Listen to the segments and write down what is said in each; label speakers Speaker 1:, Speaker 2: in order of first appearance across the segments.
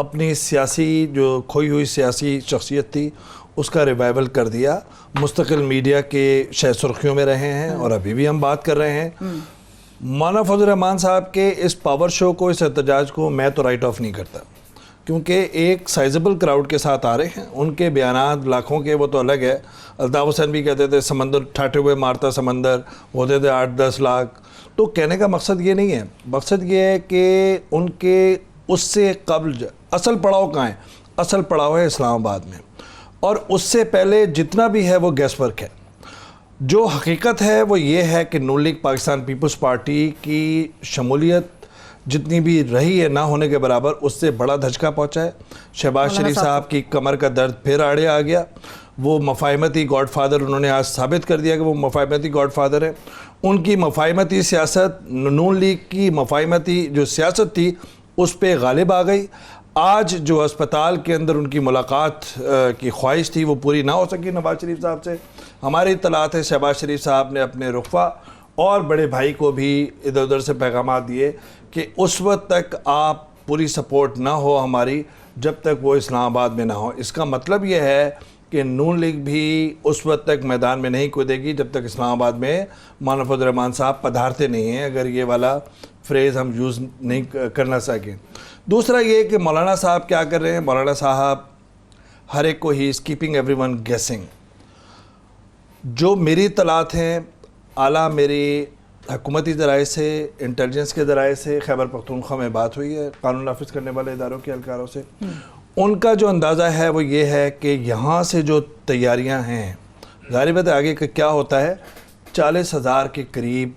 Speaker 1: اپنی سیاسی جو کھوئی ہوئی سیاسی شخصیت تھی اس کا ریوائول کر دیا. مستقل میڈیا کے شہ سرخیوں میں رہے ہیں اور ابھی بھی ہم بات کر رہے ہیں. مولانا فضل الرحمان صاحب کے اس پاور شو کو, اس احتجاج کو میں تو رائٹ آف نہیں کرتا, کیونکہ ایک سائزبل کراؤڈ کے ساتھ آ رہے ہیں. ان کے بیانات لاکھوں کے وہ تو الگ ہے. الطاف حسین بھی کہتے تھے سمندر ٹھاٹے ہوئے مارتا سمندر, ہوتے تھے 8-10 لاکھ. تو کہنے کا مقصد یہ نہیں ہے, مقصد یہ ہے کہ ان کے اس سے قبل اصل پڑاؤ کہاں ہے؟ اصل پڑاؤ ہے اسلام آباد میں, اور اس سے پہلے جتنا بھی ہے وہ گیس ورک ہے. جو حقیقت ہے وہ یہ ہے کہ نون لیگ پاکستان پیپلز پارٹی کی شمولیت جتنی بھی رہی ہے نہ ہونے کے برابر, اس سے بڑا دھچکا پہنچا ہے. شہباز شریف صاحب کی کمر کا درد پھر آڑے آ گیا. وہ مفاہمتی گاڈ فادر, انہوں نے آج ثابت کر دیا کہ وہ مفاہمتی گاڈ فادر ہیں. ان کی مفاہمتی سیاست, نون لیگ کی مفاہمتی جو سیاست تھی اس پہ غالب آ گئی. آج جو اسپتال کے اندر ان کی ملاقات کی خواہش تھی وہ پوری نہ ہو سکی نواز شریف صاحب سے. ہماری اطلاعات ہے شہباز شریف صاحب نے اپنے رخوہ اور بڑے بھائی کو بھی ادھر ادھر سے پیغامات دیے کہ اس وقت تک آپ پوری سپورٹ نہ ہو ہماری جب تک وہ اسلام آباد میں نہ ہو. اس کا مطلب یہ ہے کہ نون لیگ بھی اس وقت تک میدان میں نہیں کودے گی جب تک اسلام آباد میں مولانا فضل الرحمان صاحب پدھارتے نہیں ہیں, اگر یہ والا فریز ہم یوز نہیں کرنا سکیں. دوسرا یہ کہ مولانا صاحب کیا کر رہے ہیں, مولانا صاحب ہر ایک کو ہی is keeping everyone guessing. جو میری اطلاعات ہیں اعلیٰ میری حکومتی ذرائع سے, انٹیلیجنس کے ذرائع سے, خیبر پختونخوا میں بات ہوئی ہے قانون نافذ کرنے والے اداروں کے اہلکاروں سے, ان کا جو اندازہ ہے وہ یہ ہے کہ یہاں سے جو تیاریاں ہیں, ظاہر بات ہے آگے کیا ہوتا ہے, 40,000 کے قریب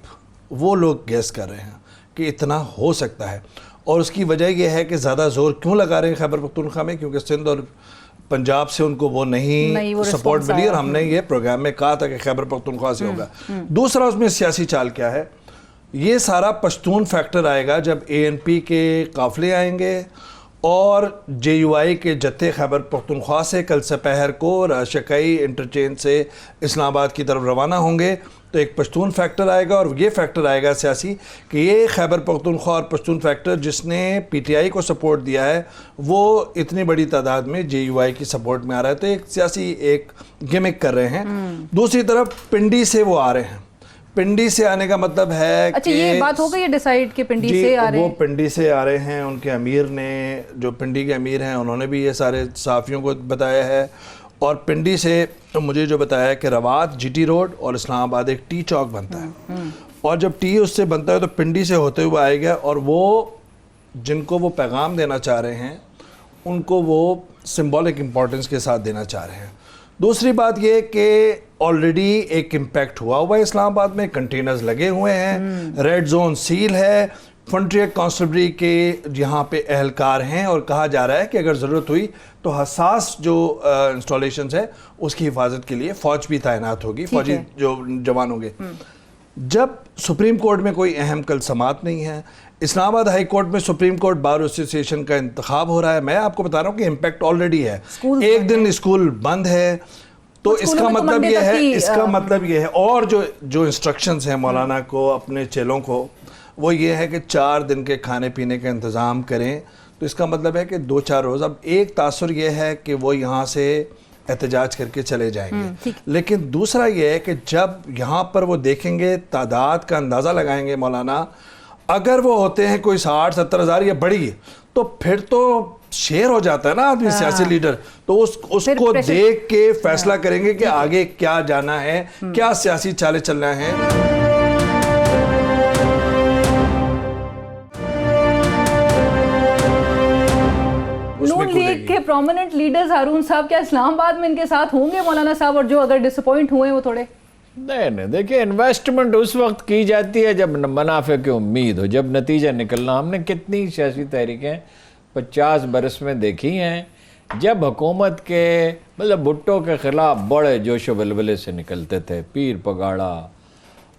Speaker 1: وہ لوگ گیس کر رہے ہیں کہ اتنا ہو سکتا ہے. اور اس کی وجہ یہ ہے کہ زیادہ زور کیوں لگا رہے ہیں خیبر پختونخوا میں, کیونکہ سندھ اور پنجاب سے ان کو وہ نہیں سپورٹ ملی, اور ہم نے یہ پروگرام میں کہا تھا کہ خیبر پختونخوا سے ہوگا. دوسرا اس میں سیاسی چال کیا ہے, یہ سارا پشتون فیکٹر آئے گا جب ANP کے قافلے آئیں گے اور JUI کے جتھے خیبر پختونخوا سے کل سپہر کو شکائی انٹرچینج سے اسلام آباد کی طرف روانہ ہوں گے. تو ایک پشتون فیکٹر آئے گا, اور یہ فیکٹر آئے گا سیاسی کہ یہ خیبر پختونخوا اور پشتون فیکٹر جس نے PTI کو سپورٹ دیا ہے وہ اتنی بڑی تعداد میں JUI کی سپورٹ میں آ رہا ہے. تو ایک سیاسی ایک گمک کر رہے ہیں. دوسری طرف پنڈی سے وہ آ رہے ہیں. پنڈی سے آنے کا مطلب ہے
Speaker 2: اچھا یہ بات ہو گئی ہے ڈیسائیڈ کہ پنڈی سے آ رہے ہیں,
Speaker 1: وہ پنڈی سے آ رہے ہیں. ان کے امیر نے, جو پنڈی کے امیر ہیں, انہوں نے بھی یہ سارے صحافیوں کو بتایا ہے. اور پنڈی سے مجھے جو بتایا ہے کہ روات GT روڈ اور اسلام آباد ایک ٹی چوک بنتا ہے, اور جب ٹی اس سے بنتا ہے تو پنڈی سے ہوتے ہوئے آئے گا, اور وہ جن کو وہ پیغام دینا چاہ رہے ہیں ان کو وہ سمبولک امپورٹنس کے ساتھ دینا چاہ رہے ہیں. دوسری بات یہ کہ آلریڈی ایک امپیکٹ ہوا ہے اسلام آباد میں, کنٹینرز لگے ہوئے ہیں, ریڈ زون سیل ہے, فرنٹیئر کانسٹیبلری کے یہاں پہ اہلکار ہیں, اور کہا جا رہا ہے کہ اگر ضرورت ہوئی تو حساس جو انسٹالیشنز ہے اس کی حفاظت کے لیے فوج بھی تعینات ہوگی, فوجی جو جوان ہوں گے. جب سپریم کورٹ میں کوئی اہم کل سماعت نہیں ہے, اسلام آباد ہائی کورٹ میں سپریم کورٹ بار ایسوسی ایشن کا انتخاب ہو رہا ہے, میں آپ کو بتا رہا ہوں کہ امپیکٹ آلریڈی ہے. ایک دن اسکول بند ہے, تو اس کا مطلب یہ ہے, اور جو انسٹرکشنز ہیں مولانا کو اپنے چیلوں کو, وہ یہ ہے کہ 4 دن کے کھانے پینے کا انتظام کریں. تو اس کا مطلب ہے کہ 2-4 روز. اب ایک تاثر یہ ہے کہ وہ یہاں سے احتجاج کر کے چلے جائیں گے, لیکن دوسرا یہ ہے کہ جب یہاں پر وہ دیکھیں گے, تعداد کا اندازہ لگائیں گے مولانا, اگر وہ ہوتے ہیں کوئی 60-70 ہزار یا بڑی, تو پھر تو شیر ہو جاتا ہے نا آدمی, سیاسی لیڈر, تو اس کو دیکھ کے فیصلہ کریں گے کہ آگے کیا جانا ہے, کیا سیاسی چالیں چلنا ہے.
Speaker 2: نون لیگ کے پرومیننٹ لیڈرز ہارون صاحب کیا اسلام آباد میں ان کے ساتھ ہوں گے مولانا صاحب, اور جو اگر ڈس اپوائنٹ ہوئے وہ تھوڑے
Speaker 3: نہیں دیکھیں, انویسٹمنٹ اس وقت کی جاتی ہے جب منافع کی امید ہو, جب نتیجہ نکلنا. ہم نے کتنی سیاسی تحریکیں 50 برس میں دیکھی ہیں جب حکومت کے مطلب بھٹو کے خلاف بڑے جوش و ولولے سے نکلتے تھے, پیر پگاڑا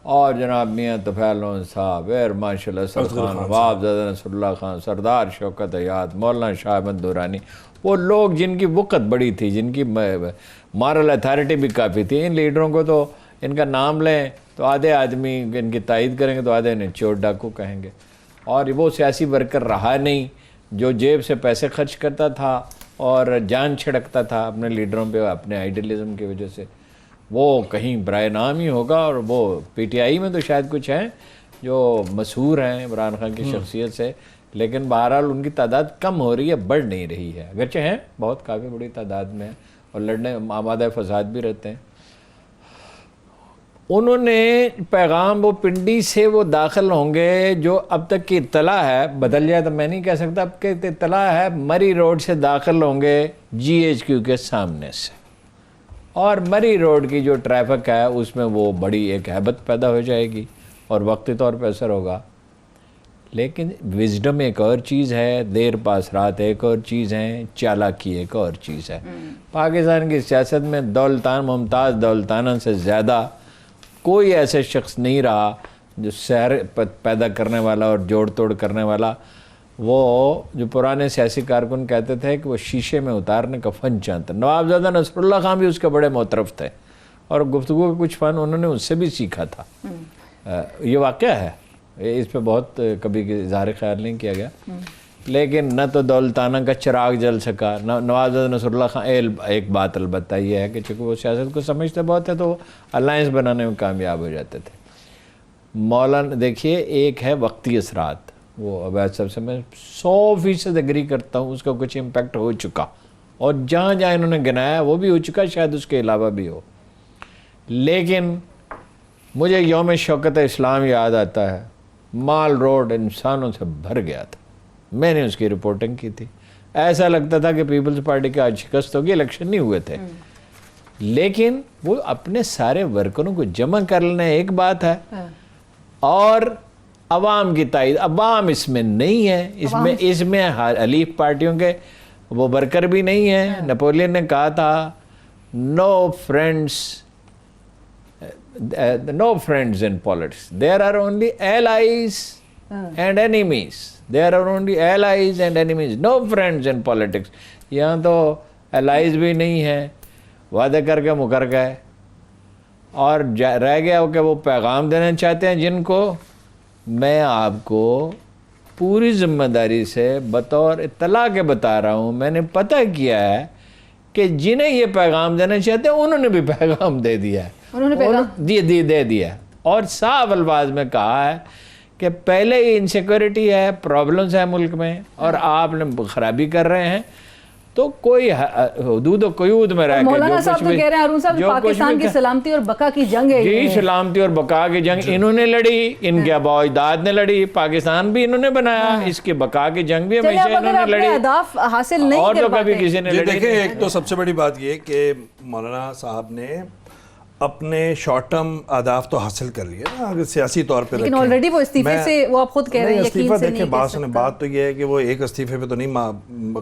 Speaker 3: اور جناب میاں طفیل لون صاحب, ایئر مارشل اسد خان, نواب زادہ نصر اللہ خان, سردار شوکت حیات, مولانا شاہ احمد دورانی, وہ لوگ جن کی وقت بڑی تھی, جن کی مارل اتھارٹی بھی کافی تھی. ان لیڈروں کو تو ان کا نام لیں تو آدھے آدمی ان کی تائید کریں گے, تو آدھے انہیں چور ڈاکو کہیں گے. اور وہ سیاسی ورکر رہا نہیں, جو جیب سے پیسے خرچ کرتا تھا اور جان چھڑکتا تھا اپنے لیڈروں پہ اپنے آئیڈیلزم کی وجہ سے، وہ کہیں برائے نام ہی ہوگا. اور وہ پی ٹی آئی میں تو شاید کچھ ہیں جو مشہور ہیں عمران خان کی شخصیت سے، لیکن بہرحال ان کی تعداد کم ہو رہی ہے، بڑھ نہیں رہی ہے، اگرچہ ہیں بہت کافی بڑی تعداد میں ہیں اور لڑنے آمادہ فساد بھی رہتے ہیں. انہوں نے پیغام وہ پنڈی سے وہ داخل ہوں گے، جو اب تک کی اطلاع ہے، بدل جائے تو میں نہیں کہہ سکتا، اب کی اطلاع ہے مری روڈ سے داخل ہوں گے جی ایچ کیو کے سامنے سے، اور مری روڈ کی جو ٹریفک ہے اس میں وہ بڑی ایک ہیبت پیدا ہو جائے گی اور وقتی طور پہ اثر ہوگا. لیکن وزڈم ایک اور چیز ہے، دیر پاس رات ایک اور چیز ہے، چالاکی ایک اور چیز ہے. پاکستان کی سیاست میں دولتان ممتاز دولتانہ سے زیادہ کوئی ایسے شخص نہیں رہا جو سحر پیدا کرنے والا اور جوڑ توڑ کرنے والا. وہ جو پرانے سیاسی کارکن کہتے تھے کہ وہ شیشے میں اتارنے کا فن جانتا. نوابزادہ نصر اللہ خان بھی اس کے بڑے معترف تھے اور گفتگو کا کچھ فن انہوں نے اس سے بھی سیکھا تھا. یہ واقعہ ہے، اس پہ بہت کبھی اظہار خیال نہیں کیا گیا. لیکن نہ تو دولتانہ کا چراغ جل سکا، نہ نوابزادہ نصر اللہ خان. ایک بات البتہ یہ ہے کہ چونکہ وہ سیاست کو سمجھتے بہت ہے تو وہ الائنس بنانے میں کامیاب ہو جاتے تھے. مولانا دیکھیے، ایک ہے وقتی اثرات، وہ عبید صاحب سے میں 100% ایگری کرتا ہوں، اس کا کچھ امپیکٹ ہو چکا اور جہاں جہاں انہوں نے گنایا وہ بھی ہو چکا، شاید اس کے علاوہ بھی ہو. لیکن مجھے یوم شوکت اسلام یاد آتا ہے، مال روڈ انسانوں سے بھر گیا تھا. میں نے اس کی رپورٹنگ کی تھی. ایسا لگتا تھا کہ پیپلز پارٹی کا آج شکست ہوگی، الیکشن نہیں ہوئے تھے. لیکن وہ اپنے سارے ورکروں کو جمع کر لینا ایک بات ہے، اور عوام کی تائید. عوام اس میں نہیں ہے، اس میں حلیف پارٹیوں کے وہ ورکر بھی نہیں ہیں. نپولین نے کہا تھا no friends in politics, there are only allies and enemies. There are only allies and enemies, no friends in politics. یہاں تو allies بھی نہیں ہیں، وعدے کر کے مکر گئے. اور رہ گیا کہ وہ پیغام دینا چاہتے ہیں جن کو میں آپ کو پوری ذمہ داری سے بطور اطلاع کے بتا رہا ہوں. میں نے پتہ کیا ہے کہ جنہیں یہ پیغام دینا چاہتے ہیں انہوں نے بھی پیغام دے دیا ہے، دے دیا اور صاف الفاظ میں کہا ہے کہ پہلے ہی انسیکیورٹی ہے، پرابلمز ہیں ملک میں اور آپ نے خرابی کر رہے ہیں. تو کوئی حدود و قیود میں رہ کے
Speaker 2: مولانا صاحب تو کہہ رہے ہیں ہارون صاحب پاکستان کی سلامتی اور بقا کی جنگ ہے.
Speaker 3: جی، سلامتی اور بقا کی جنگ انہوں نے لڑی، ان کے آباء و اجداد نے لڑی، پاکستان بھی انہوں نے بنایا، اس کی بقا کی جنگ بھی ہمیشہ انہوں نے لڑی،
Speaker 2: اہداف حاصل نہیں
Speaker 3: اور
Speaker 2: کر
Speaker 3: تو
Speaker 2: پاتے.
Speaker 3: کبھی کسی نے لڑی.
Speaker 1: دیکھیں، ایک تو سب سے بڑی بات یہ کہ مولانا صاحب نے اپنے شارٹ ٹرم اہداف تو حاصل کر لیے نا، اگر سیاسی طور پہ
Speaker 2: لیکن آلریڈی وہ استعفے سے، وہ آپ خود کہہ رہے ہیں یقین سے نہیں کہہ سکتا.
Speaker 1: بات تو یہ ہے کہ وہ ایک استعفے پہ تو نہیں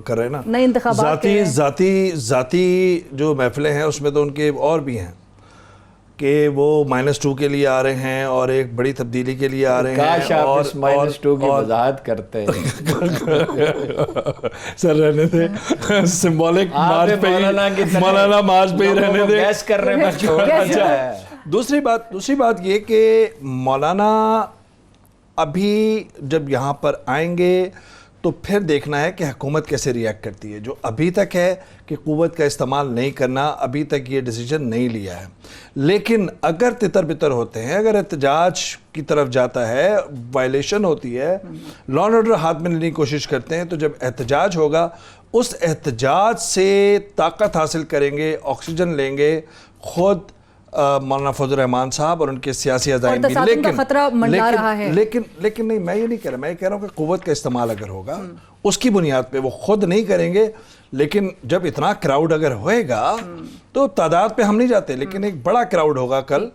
Speaker 1: کر رہے نا،
Speaker 2: نئے انتخابات
Speaker 1: ذاتی جو محفلیں ہیں اس میں تو ان کے اور بھی ہیں کہ وہ -2 کے لیے آ رہے ہیں اور ایک بڑی تبدیلی کے لیے آ رہے ہیں.
Speaker 3: کاش آپ اس -2 کی وضاحت کرتے ہیں.
Speaker 1: سر رہنے دے، سمبولک مارچ پہ ہی، مولانا مارچ پہ ہی رہنے دے.
Speaker 3: گیس کرنے میں چھوڑنا چاہے.
Speaker 1: دوسری بات یہ کہ مولانا ابھی جب یہاں پر آئیں گے تو پھر دیکھنا ہے کہ حکومت کیسے ریئیکٹ کرتی ہے. جو ابھی تک ہے کہ قوت کا استعمال نہیں کرنا، ابھی تک یہ ڈیسیجن نہیں لیا ہے. لیکن اگر تتر بتر ہوتے ہیں، اگر احتجاج کی طرف جاتا ہے، وائلیشن ہوتی ہے، لا اینڈ آرڈر ہاتھ میں لینے کی کوشش کرتے ہیں، تو جب احتجاج ہوگا اس احتجاج سے طاقت حاصل کریں گے، آکسیجن لیں گے خود مولانا فضل الرحمان صاحب اور ان کے سیاسی عزائم بھی. لیکن نہیں، میں یہ نہیں کہہ رہا، میں یہ کہہ رہا ہوں کہ قوت کا استعمال اگر ہوگا اس کی بنیاد پہ وہ خود نہیں کریں گے. لیکن جب اتنا کراؤڈ اگر ہوئے گا تو تعداد پہ ہم نہیں جاتے، لیکن ایک بڑا کراؤڈ ہوگا کل.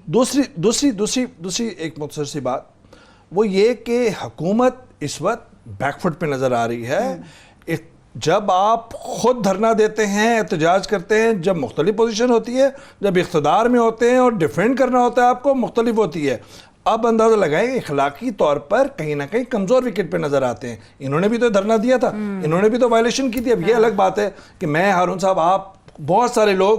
Speaker 1: دوسری ایک مختصر سی بات وہ یہ کہ حکومت اس وقت بیک فٹ پہ نظر آ رہی ہے. جب آپ خود دھرنا دیتے ہیں، احتجاج کرتے ہیں، جب مختلف پوزیشن ہوتی ہے، جب اقتدار میں ہوتے ہیں اور ڈیفینڈ کرنا ہوتا ہے آپ کو، مختلف ہوتی ہے. اب اندازہ لگائیں اخلاقی طور پر کہیں نہ کہیں کمزور وکٹ پہ نظر آتے ہیں. انہوں نے بھی تو دھرنا دیا تھا، انہوں نے بھی تو وائلیشن کی تھی. اب یہ الگ بات ہے کہ میں، ہارون صاحب، آپ، بہت سارے لوگ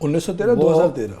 Speaker 1: 1913 2013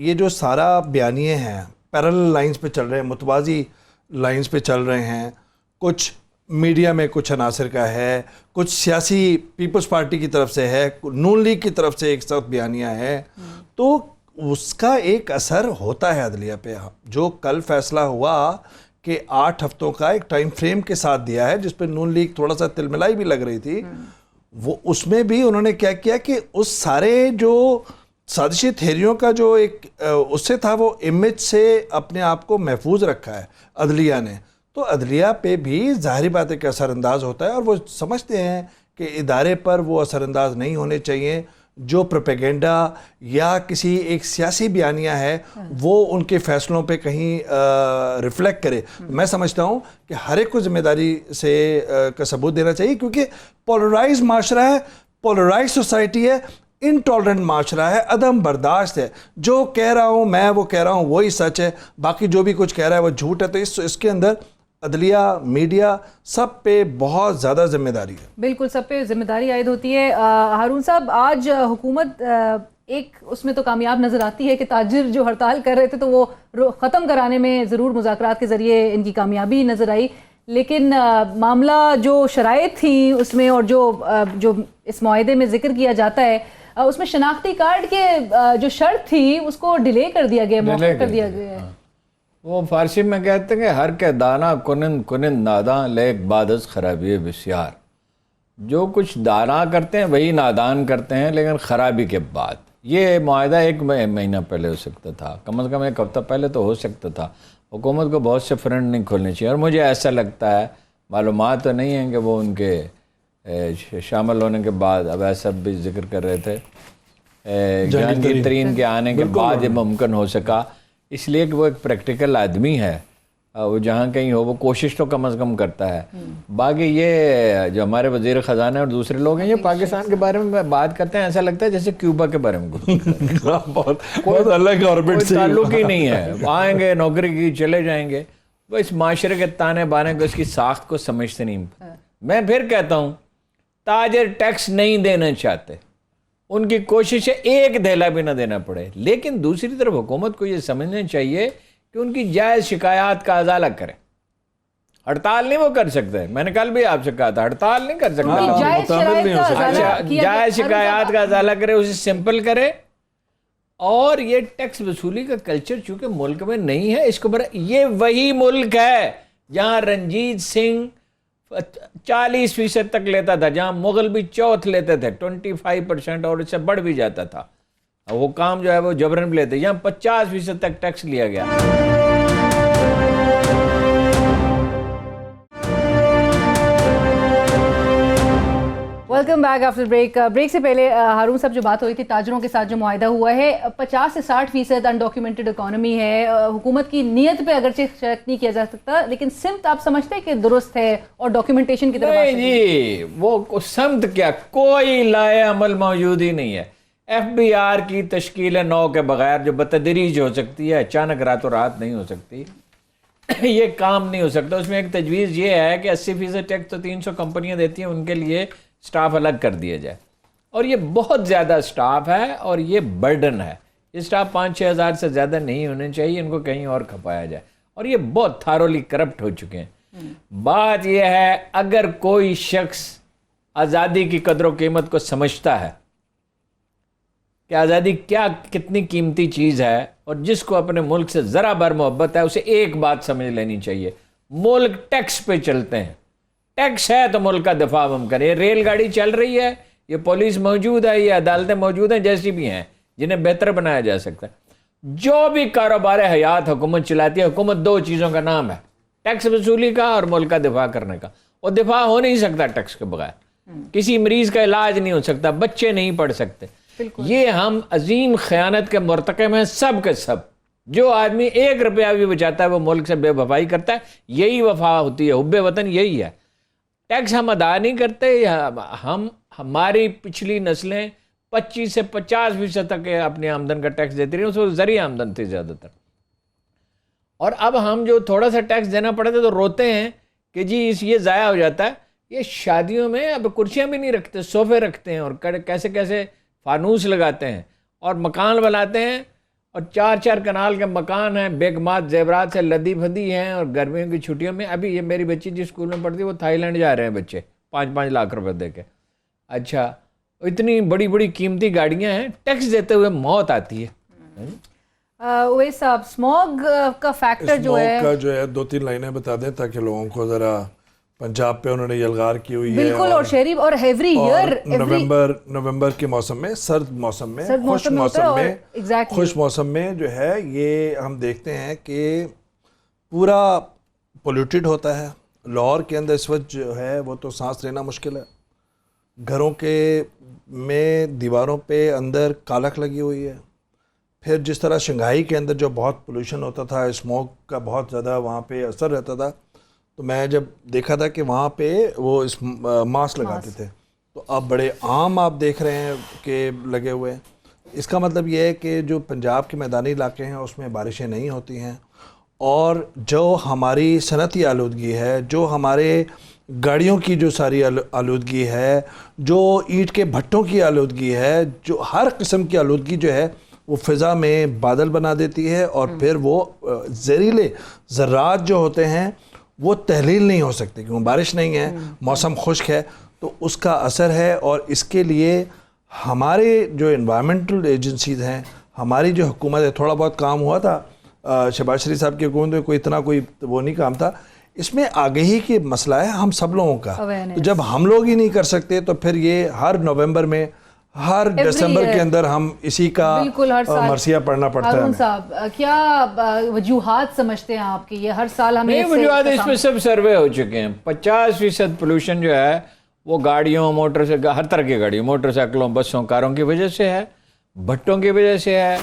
Speaker 1: یہ جو سارا بیانیے ہیں پیرل لائنز پہ چل رہے ہیں, متوازی لائنز پہ چل رہے ہیں, کچھ میڈیا میں کچھ عناصر کا ہے, کچھ سیاسی پیپلز پارٹی کی طرف سے ہے, نون لیگ کی طرف سے ایک سخت بیانیہ ہے, تو اس کا ایک اثر ہوتا ہے عدلیہ پہ. جو کل فیصلہ ہوا کہ 8 ہفتوں کا ایک ٹائم فریم کے ساتھ دیا ہے, جس پہ نون لیگ تھوڑا سا تلملائی بھی لگ رہی تھی, وہ اس میں بھی انہوں نے کیا کیا کہ اس سارے جو سازشی تھیریوں کا جو ایک اس سے تھا, وہ امیج سے اپنے آپ کو محفوظ رکھا ہے عدلیہ نے. تو عدلیہ پہ بھی ظاہری بات ہے کہ اثر انداز ہوتا ہے, اور وہ سمجھتے ہیں کہ ادارے پر وہ اثر انداز نہیں ہونے چاہیے. جو پروپیگنڈا یا کسی ایک سیاسی بیانیہ ہے وہ ان کے فیصلوں پہ کہیں ریفلیکٹ کرے. میں سمجھتا ہوں کہ ہر ایک کو ذمہ داری سے کا ثبوت دینا چاہیے, کیونکہ پولرائز معاشرہ ہے, پولرائز سوسائٹی ہے, انٹالرنٹ معاشرہ ہے, عدم برداشت ہے. جو کہہ رہا ہوں میں, وہ کہہ رہا ہوں وہی سچ ہے, باقی جو بھی کچھ کہہ رہا ہے وہ جھوٹ ہے. تو اس کے اندر عدلیہ, میڈیا, سب پہ بہت زیادہ ذمہ داری ہے.
Speaker 2: بالکل, سب پہ ذمہ داری عائد ہوتی ہے. ہارون صاحب, آج حکومت ایک اس میں تو کامیاب نظر آتی ہے کہ تاجر جو ہڑتال کر رہے تھے تو وہ ختم کرانے میں ضرور مذاکرات کے ذریعے ان کی کامیابی نظر آئی, لیکن معاملہ جو شرائط تھیں اس میں اور جو اس معاہدے میں ذکر کیا جاتا ہے اس میں شناختی کارڈ کے جو شرط تھی اس کو ڈیلے کر دیا گیا, موخر کر دیا گیا ہے.
Speaker 3: وہ فارسی میں کہتے ہیں کہ ہر کے دانا کنند ناداں لیک بادز خرابی بسیار. جو کچھ دانا کرتے ہیں وہی نادان کرتے ہیں, لیکن خرابی کے بعد. یہ معاہدہ 1 مہینہ پہلے ہو سکتا تھا, کم از کم 1 ہفتہ پہلے تو ہو سکتا تھا. حکومت کو بہت سے فرنٹ نہیں کھولنے چاہیے, اور مجھے ایسا لگتا ہے, معلومات تو نہیں ہیں کہ وہ ان کے شامل ہونے کے بعد, اب ایسا بھی ذکر کر رہے تھے, جہانگیر ترین کے آنے کے بعد یہ ممکن ہو سکا, اس لیے کہ وہ ایک پریکٹیکل آدمی ہے, وہ جہاں کہیں ہو وہ کوشش تو کم از کم کرتا ہے. باقی یہ جو ہمارے وزیر خزانہ اور دوسرے لوگ ہیں, یہ پاکستان کے بارے میں بات کرتے ہیں, ایسا لگتا ہے جیسے کیوبا کے بارے میں
Speaker 1: بہت الگ آربٹ سے
Speaker 3: تعلق ہی نہیں ہے. آئیں گے, نوکری کی, چلے جائیں گے. وہ اس معاشرے کے تانے بانے کو, اس کی ساخت کو سمجھتے نہیں. میں پھر کہتا ہوں, تاجر ٹیکس نہیں دینا چاہتے, ان کی کوشش ہے ایک دھیلا بھی نہ دینا پڑے, لیکن دوسری طرف حکومت کو یہ سمجھنا چاہیے کہ ان کی جائز شکایات کا ازالہ کرے. ہڑتال نہیں وہ کر سکتے, میں نے کل بھی آپ سے کہا تھا, ہڑتال نہیں کر سکتے. جائز شکایات کا ازالہ کرے, اسے سمپل کرے. اور یہ ٹیکس وصولی کا کلچر چونکہ ملک میں نہیں ہے, اس کو یہ وہی ملک ہے جہاں رنجیت سنگھ 40% تک لیتا تھا, جہاں مغل بھی چوتھ لیتے تھے 25% اور اس سے بڑھ بھی جاتا تھا. وہ کام جو ہے وہ جبرن بھی لیتے, یہاں 50% تک ٹیکس لیا گیا.
Speaker 2: Welcome back after break. Break سے پہلے ہارون صاحب جو بات ہوئی تھی تاجروں کے ساتھ جو معاہدہ ہوا ہے, 50 سے 60% انڈاکیومنٹڈ اکانومی ہے. حکومت کی نیت پہ اگرچہ شک نہیں کیا جا سکتا, لیکن سمت آپ سمجھتے ہیں کہ درست ہے اور ڈاکیومنٹیشن کی طرف
Speaker 3: نہیں جی, وہ سمت کیا, کوئی لائے عمل موجود ہی نہیں ہے. FBR کی تشکیل 9 کے بغیر جو بتدریج ہو سکتی ہے, اچانک راتوں رات نہیں ہو سکتی, یہ کام نہیں ہو سکتا. اس میں ایک تجویز یہ ہے کہ 80% ٹیکس تو 300 کمپنیاں دیتی ہیں, ان کے لیے سٹاف الگ کر دیا جائے. اور یہ بہت زیادہ سٹاف ہے اور یہ برڈن ہے. یہ سٹاف 5-6 ہزار سے زیادہ نہیں ہونے چاہیے, ان کو کہیں اور کھپایا جائے. اور یہ بہت تھارولی کرپٹ ہو چکے ہیں. بات یہ ہے, اگر کوئی شخص آزادی کی قدر و قیمت کو سمجھتا ہے کہ آزادی کیا کتنی قیمتی چیز ہے, اور جس کو اپنے ملک سے ذرا بھر محبت ہے, اسے ایک بات سمجھ لینی چاہیے, ملک ٹیکس پہ چلتے ہیں. ٹیکس ہے تو ملک کا دفاع ہم کریں. یہ ریل گاڑی چل رہی ہے, یہ پولیس موجود ہے, یہ عدالتیں موجود ہیں, جیسی بھی ہیں جنہیں بہتر بنایا جا سکتا ہے. جو بھی کاروبار حیات حکومت چلاتی ہے, حکومت 2 چیزوں کا نام ہے, ٹیکس وصولی کا اور ملک کا دفاع کرنے کا. اور دفاع ہو نہیں سکتا ٹیکس کے بغیر. کسی مریض کا علاج نہیں ہو سکتا, بچے نہیں پڑھ سکتے. یہ ہم عظیم خیانت کے مرتکب ہیں سب کے سب. جو آدمی 1 روپیہ بھی بچاتا ہے وہ ملک سے بے وفائی کرتا ہے. یہی وفا ہوتی ہے, حب وطن یہی ہے. ٹیکس ہم ادا نہیں کرتے, ہماری پچھلی نسلیں 25 سے 50% تک اپنی آمدن کا ٹیکس دیتی رہی, اس کو ذریعہ آمدن تھی زیادہ تر. اور اب ہم جو تھوڑا سا ٹیکس دینا پڑے تو روتے ہیں کہ جی یہ ضائع ہو جاتا ہے. یہ شادیوں میں اب کرسیاں بھی نہیں رکھتے, صوفے رکھتے ہیں, اور کیسے کیسے فانوس لگاتے ہیں, اور مکان بناتے ہیں, اور 4 کنال کے مکان ہیں، بیگمات زیورات سے لدی بھدی ہیں، اور گرمیوں کی چھٹیوں میں ابھی یہ میری بچی جس اسکول میں پڑھتی ہے وہ تھائی لینڈ جا رہے ہیں بچے 5-5 لاکھ روپے دے کے. اچھا اتنی بڑی بڑی قیمتی گاڑیاں ہیں، ٹیکس دیتے ہوئے موت آتی ہے.
Speaker 2: اویس صاحب اسموگ کا فیکٹر جو ہے،
Speaker 1: اسموگ کا جو ہے 2-3 لائنیں بتا دیں تاکہ لوگوں کو ذرا، پنجاب پہ انہوں نے یلغار کی ہوئی ہے
Speaker 2: بالکل، اور شہری اور ایوری ایئر
Speaker 1: نومبر کے موسم میں، سرد موسم میں، خوش موسم میں جو ہے یہ ہم دیکھتے ہیں کہ پورا پولیوٹیڈ ہوتا ہے. لاہور کے اندر اس وقت جو ہے وہ تو سانس لینا مشکل ہے. گھروں کے میں دیواروں پہ اندر کالک لگی ہوئی ہے. پھر جس طرح شنگھائی کے اندر جو بہت پولوشن ہوتا تھا، اسموگ کا بہت زیادہ وہاں پہ اثر رہتا تھا، تو میں جب دیکھا تھا کہ وہاں پہ وہ اس ماسک لگاتے تھے، تو اب بڑے عام آپ دیکھ رہے ہیں کہ لگے ہوئے ہیں. اس کا مطلب یہ ہے کہ جو پنجاب کے میدانی علاقے ہیں اس میں بارشیں نہیں ہوتی ہیں، اور جو ہماری صنعتی آلودگی ہے، جو ہمارے گاڑیوں کی جو ساری آلودگی ہے، جو اینٹ کے بھٹوں کی آلودگی ہے، جو ہر قسم کی آلودگی جو ہے وہ فضا میں بادل بنا دیتی ہے، اور پھر وہ زہریلے ذرات جو ہوتے ہیں وہ تحلیل نہیں ہو سکتے کیونکہ بارش نہیں ہے، موسم خشک ہے، تو اس کا اثر ہے. اور اس کے لیے ہمارے جو انوائرمنٹل ایجنسیز ہیں، ہماری جو حکومت ہے، تھوڑا بہت کام ہوا تھا شہباز شریف صاحب کی حکومت میں، کوئی اتنا کوئی وہ نہیں کام تھا. اس میں آگہی کی مسئلہ ہے ہم سب لوگوں کا. جب ہم لوگ ہی نہیں کر سکتے تو پھر یہ ہر نومبر میں، ہر دسمبر کے اندر ہم اسی کا مرثیہ پڑھنا پڑتا ہے.
Speaker 2: ہارون صاحب کیا وجوہات سمجھتے ہیں آپ کی یہ ہر سال ہمیں؟
Speaker 3: نہیں وجوہات اس میں سب سروے ہو چکے ہیں. 50% پولوشن جو ہے وہ گاڑیوں، موٹر سے، ہر طرح کی گاڑیوں، موٹر سائیکلوں، بسوں، کاروں کی وجہ سے ہے، بھٹوں کی وجہ سے ہے،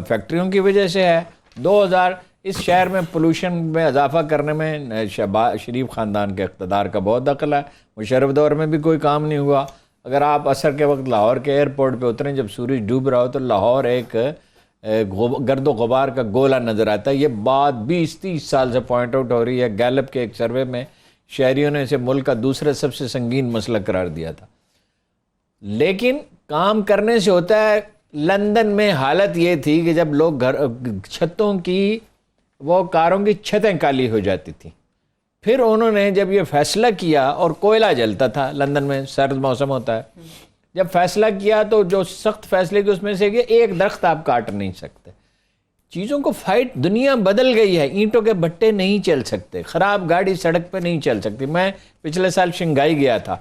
Speaker 3: فیکٹریوں کی وجہ سے ہے. 2000 اس شہر میں پولوشن میں اضافہ کرنے میں شہباز شریف خاندان کے اقتدار کا بہت دخل ہے. مشرف دور میں بھی کوئی کام نہیں ہوا. اگر آپ عصر کے وقت لاہور کے ایئرپورٹ پہ اتریں جب سورج ڈوب رہا ہو تو لاہور ایک گرد و غبار کا گولہ نظر آتا ہے. یہ بات 20-30 سال سے پوائنٹ آؤٹ ہو رہی ہے. گیلپ کے ایک سروے میں شہریوں نے اسے ملک کا دوسرا سب سے سنگین مسئلہ قرار دیا تھا. لیکن کام کرنے سے ہوتا ہے. لندن میں حالت یہ تھی کہ جب لوگ چھتوں کی، وہ کاروں کی چھتیں کالی ہو جاتی تھیں. پھر انہوں نے جب یہ فیصلہ کیا، اور کوئلہ جلتا تھا لندن میں، سرد موسم ہوتا ہے، جب فیصلہ کیا تو جو سخت فیصلے کی اس میں سے کہ ایک درخت آپ کاٹ نہیں سکتے. چیزوں کو فائٹ، دنیا بدل گئی ہے. اینٹوں کے بھٹے نہیں چل سکتے، خراب گاڑی سڑک پہ نہیں چل سکتی. میں پچھلے سال شنگھائی گیا تھا.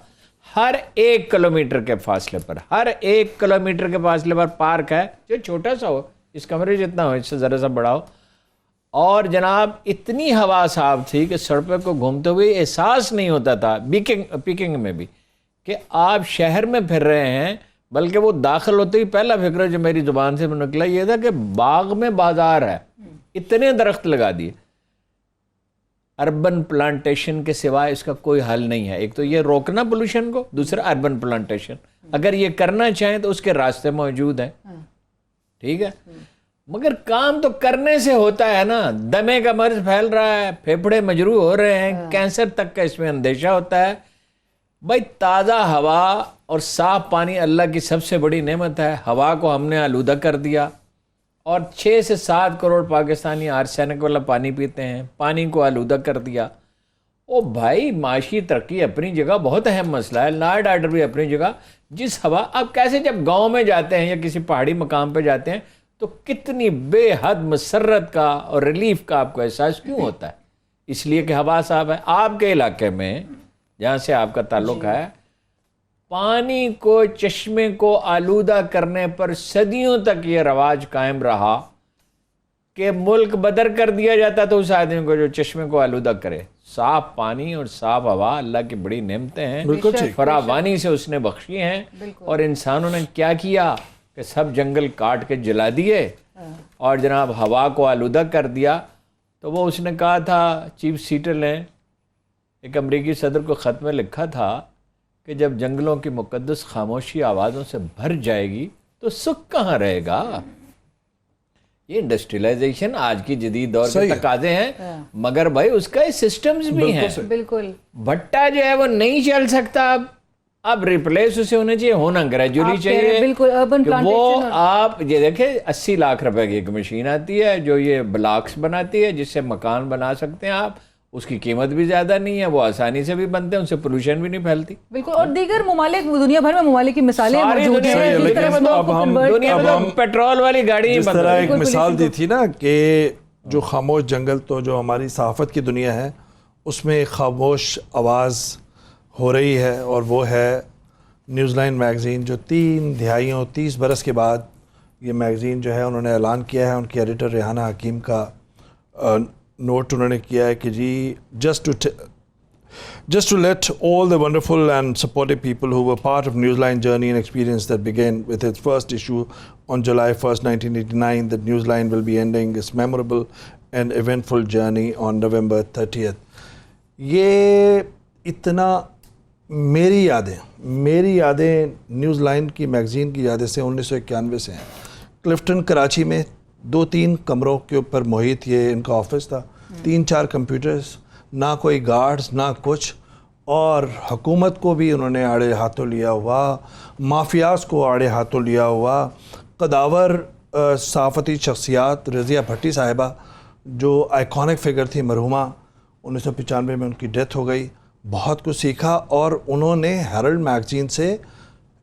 Speaker 3: ہر 1 کلومیٹر کے فاصلے پر، ہر 1 کلومیٹر کے فاصلے پر پارک ہے جو چھوٹا سا ہو، اس کمرے جتنا ہو، اس سے ذرا سا بڑا ہو. اور جناب اتنی ہوا صاف تھی کہ سڑکوں کو گھومتے ہوئے احساس نہیں ہوتا تھا، پیکنگ میں بھی، کہ آپ شہر میں پھر رہے ہیں. بلکہ وہ داخل ہوتے ہی پہلا فکر جو میری زبان سے نکلا یہ تھا کہ باغ میں بازار ہے. اتنے درخت لگا دیے. اربن پلانٹیشن کے سوائے اس کا کوئی حل نہیں ہے. ایک تو یہ روکنا پولوشن کو، دوسرا اربن پلانٹیشن. اگر یہ کرنا چاہیں تو اس کے راستے موجود ہیں، ٹھیک ہے، مگر کام تو کرنے سے ہوتا ہے نا. دمے کا مرض پھیل رہا ہے، پھیپھڑے مجروح ہو رہے ہیں، کینسر تک کا اس میں اندیشہ ہوتا ہے. بھائی تازہ ہوا اور صاف پانی اللہ کی سب سے بڑی نعمت ہے. ہوا کو ہم نے آلودہ کر دیا، اور 6 سے 7 کروڑ پاکستانی آرسینک والا پانی پیتے ہیں. پانی کو آلودہ کر دیا. او بھائی معاشی ترقی اپنی جگہ بہت اہم مسئلہ ہے، لا اینڈ آرڈر بھی اپنی جگہ. جس ہوا آپ کیسے جب گاؤں میں جاتے ہیں یا کسی پہاڑی مقام پہ جاتے ہیں تو کتنی بے حد مسرت کا اور ریلیف کا آپ کو احساس کیوں ہوتا ہے؟ اس لیے کہ ہوا صاف ہے. آپ کے علاقے میں جہاں سے آپ کا تعلق ہے، پانی کو، چشمے کو آلودہ کرنے پر صدیوں تک یہ رواج قائم رہا کہ ملک بدر کر دیا جاتا تو اس آدمی کو جو چشمے کو آلودہ کرے. صاف پانی اور صاف ہوا اللہ کی بڑی نعمتیں ہیں، فراوانی سے اس نے بخشی ہیں. اور انسانوں نے کیا کیا کہ سب جنگل کاٹ کے جلا دیے اور جناب ہوا کو آلودہ کر دیا. تو وہ اس نے کہا تھا، چیف سیٹر نے ایک امریکی صدر کو خط میں لکھا تھا کہ جب جنگلوں کی مقدس خاموشی آوازوں سے بھر جائے گی تو سکھ کہاں رہے گا. یہ انڈسٹریلائزیشن آج کی جدید دور کے تقاضے ہیں، مگر بھائی اس کا سسٹمز بھی ہیں.
Speaker 2: بالکل.
Speaker 3: بھٹا جو ہے وہ نہیں چل سکتا. اب ریپلیس اسے ہونا چاہیے، ہونا گریجولی
Speaker 2: آپ کہہ رہے ہیں بالکل urban
Speaker 3: چاہیے کہ وہ
Speaker 2: plantation
Speaker 3: آپ یہ دیکھیں 80 لاکھ روپے کی ایک مشین آتی ہے جو یہ بلاکس بناتی ہے جس سے مکان بنا سکتے ہیں آپ، اس کی قیمت بھی زیادہ نہیں ہے، وہ آسانی سے بھی بنتے ہیں، ان سے پولوشن بھی نہیں پھیلتی.
Speaker 2: بالکل. اور دیگر ممالک دنیا بھر میں ممالک کی مثالیں
Speaker 3: ساری
Speaker 2: موجود
Speaker 3: دنیا
Speaker 2: ہیں
Speaker 3: میں
Speaker 2: جس طرح سے لوگ کو convert
Speaker 3: دنیا میں تو پیٹرول والی گاڑی
Speaker 1: جس طرح ایک
Speaker 2: بالکل
Speaker 1: مثال دی تھی نا کہ جو خاموش جنگل، تو جو ہماری صحافت کی دنیا ہے اس میں ایک خاموش آواز ہو رہی ہے، اور وہ ہے نیوز لائن میگزین، جو 3 دہائیوں 30 برس کے بعد یہ میگزین جو ہے انہوں نے اعلان کیا ہے. ان کی ایڈیٹر ریحانہ حکیم کا نوٹ انہوں نے کیا ہے کہ جی just to let all the wonderful and supportive people who were part of Newsline journey and experience that began with its first issue on July 1st, 1989, that Newsline will be ending its memorable and eventful journey on November 30th. یہ اتنا میری یادیں news line کی magazine کی یادیں سے 1991 سے ہیں. کلفٹن کراچی میں 2-3 کمروں کے اوپر محیط یہ ان کا آفس تھا، 3-4 کمپیوٹرز، نہ کوئی گارڈز نہ کچھ، اور حکومت کو بھی انہوں نے آڑے ہاتھوں لیا ہوا، مافیاز کو آڑے ہاتھوں لیا ہوا. قداور صحافتی شخصیات رضیہ بھٹی صاحبہ جو آئیکونک فگر تھی، مرحومہ، 1995 میں ان کی ڈیتھ ہو گئی. بہت کچھ سیکھا، اور انہوں نے ہیرلڈ میگزین سے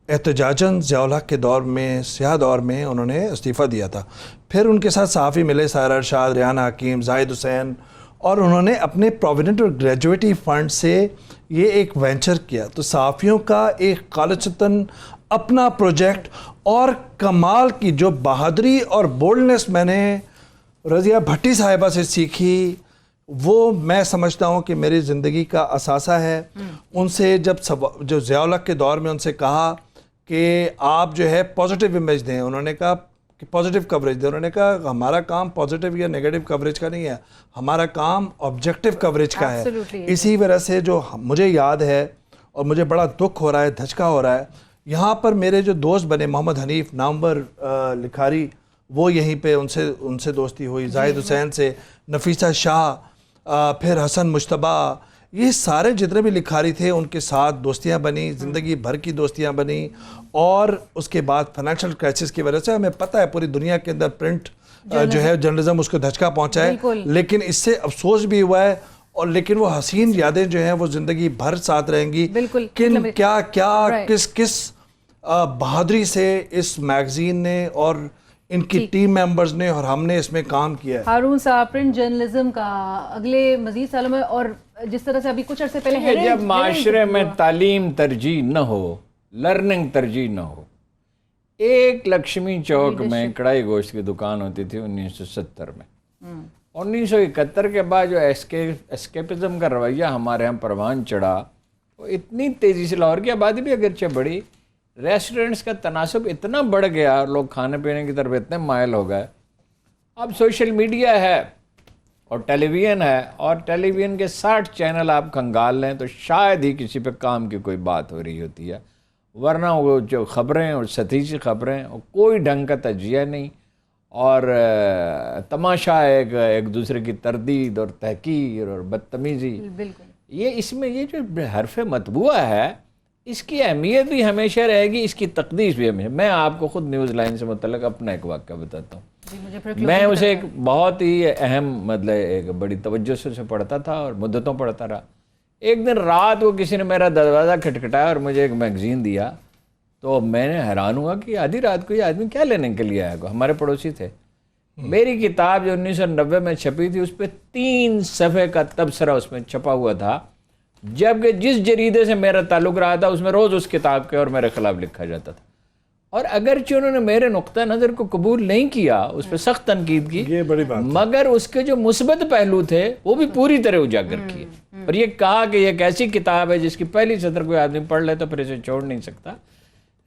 Speaker 1: احتجاجاً ضیاء الحق کے دور میں، سیاہ دور میں انہوں نے استعفیٰ دیا تھا. پھر ان کے ساتھ صحافی ملے، سائرہ ارشاد، ریحانہ حکیم، زاہد حسین، اور انہوں نے اپنے پروویڈنٹ اور گریجویٹی فنڈ سے یہ ایک وینچر کیا. تو صحافیوں کا ایک خالصتاً اپنا پروجیکٹ، اور کمال کی جو بہادری اور بولڈنس میں نے رضیہ بھٹی صاحبہ سے سیکھی، وہ میں سمجھتا ہوں کہ میری زندگی کا اثاثہ ہے. ان سے جو ضیاء الحق کے دور میں ان سے کہا کہ آپ جو ہے پازیٹیو امیج دیں، انہوں نے کہا کہ پازیٹیو کوریج دیں. انہوں نے کہا ہمارا کام پازیٹیو یا نیگیٹو کوریج کا نہیں ہے، ہمارا کام آبجیکٹیو کوریج کا ہے. اسی وجہ سے جو مجھے یاد ہے، اور مجھے بڑا دکھ ہو رہا ہے، دھچکا ہو رہا ہے، یہاں پر میرے جو دوست بنے، محمد حنیف نامور لکھاری، وہ یہیں پہ ان سے دوستی ہوئی، زاہد حسین سے، نفیسہ شاہ، پھر حسن مجتبیٰ، یہ سارے جتنے بھی لکھاری تھے ان کے ساتھ دوستیاں بنی، زندگی بھر کی دوستیاں بنی. اور اس کے بعد فائنینشیل کرائسس کی وجہ سے ہمیں پتہ ہے پوری دنیا کے اندر پرنٹ جو ہے جرنلزم اس کو دھچکا پہنچا ہے، لیکن اس سے افسوس بھی ہوا ہے. اور لیکن وہ حسین یادیں جو ہیں وہ زندگی بھر ساتھ رہیں گی. کس بہادری سے اس میگزین نے اور ان کی ٹیم ممبرز نے اور ہم نے اس میں کام کیا ہے.
Speaker 2: ہارون صاحب، پرنٹ جرنلزم کا اگلے مزید سالوں میں، اور جس طرح سے ابھی کچھ عرصے پہلے
Speaker 3: جب معاشرے میں تعلیم ترجیح نہ ہو، لرننگ ترجیح نہ ہو. ایک لکشمی چوک میں کڑھائی گوشت کی دکان ہوتی تھی 1970 میں. 1971 کے بعد جو اسکیپزم کا رویہ ہمارے ہاں پروان چڑھا، وہ اتنی تیزی سے، لاہور کی آبادی بھی اگرچہ بڑی، ریسٹورنٹس کا تناسب اتنا بڑھ گیا اور لوگ کھانے پینے کی طرف اتنے مائل ہو گئے. اب سوشل میڈیا ہے اور ٹیلی ویژن ہے، اور ٹیلی ویژن کے 60 چینل آپ کھنگال لیں تو شاید ہی کسی پہ کام کی کوئی بات ہو رہی ہوتی ہے، ورنہ وہ جو خبریں اور سطحی خبریں، اور کوئی ڈھنگ کا تجزیہ نہیں، اور تماشا ایک دوسرے کی تردید اور تحقیر اور بدتمیزی. یہ اس میں یہ جو حرف مطبوعہ ہے، اس کی اہمیت بھی ہمیشہ رہے گی، اس کی تقدیس بھی ہمیشہ. میں آپ کو خود نیوز لائن سے متعلق اپنا ایک واقعہ بتاتا ہوں. میں اسے ایک بہت ہی اہم، مطلب ایک بڑی توجہ سے پڑھتا تھا اور مدتوں پڑھتا رہا. ایک دن رات کو کسی نے میرا دروازہ کھٹکھٹایا اور مجھے ایک میگزین دیا. تو میں نے حیران ہوا کہ آدھی رات کو یہ آدمی کیا لینے کے لیے آیا. ہمارے پڑوسی تھے. میری کتاب جو 1990 میں چھپی تھی، اس پہ 3 صفحے کا تبصرہ اس میں چھپا ہوا تھا، جبکہ جس جریدے سے میرا تعلق رہا تھا اس میں روز اس کتاب کے اور میرے خلاف لکھا جاتا تھا. اور اگرچہ انہوں نے میرے نقطہ نظر کو قبول نہیں کیا، اس پہ سخت تنقید کی،
Speaker 1: یہ بڑی بات،
Speaker 3: مگر اس کے جو مثبت پہلو تھے وہ بھی پوری طرح اجاگر کیے، اور یہ کہا کہ یہ ایک ایسی کتاب ہے جس کی پہلی سطر کوئی آدمی پڑھ لے تو پھر اسے چھوڑ نہیں سکتا.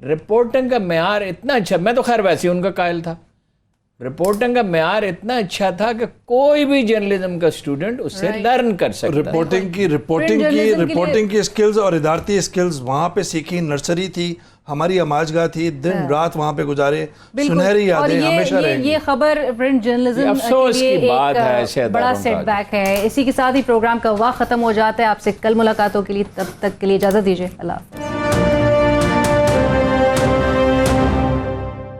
Speaker 3: رپورٹنگ کا معیار اتنا اچھا، میں تو خیر ویسے ان کا قائل تھا، رپورٹنگ کا معیار اتنا اچھا تھا کہ کوئی بھی جرنلزم کا اسٹوڈنٹ اس سے لرن کر سکتا.
Speaker 1: رپورٹنگ کی اسکلز اور ادارتی اسکلز وہاں پہ سیکھی، نرسری تھی، ہماری اماجگاہ تھی، دن رات وہاں پہ گزارے، سنہری یادیں ہمیشہ رہیں گی.
Speaker 2: یہ خبر پرنٹ جرنلزم
Speaker 3: افسوس کی بات ہے،
Speaker 2: ایک بڑا سیٹ بیک ہے. اسی کے ساتھ ہی پروگرام کا وقت ختم ہو جاتا ہے. آپ سے کل ملاقاتوں کے لیے، تب تک کے لیے اجازت دیجیے. اللہ حافظ.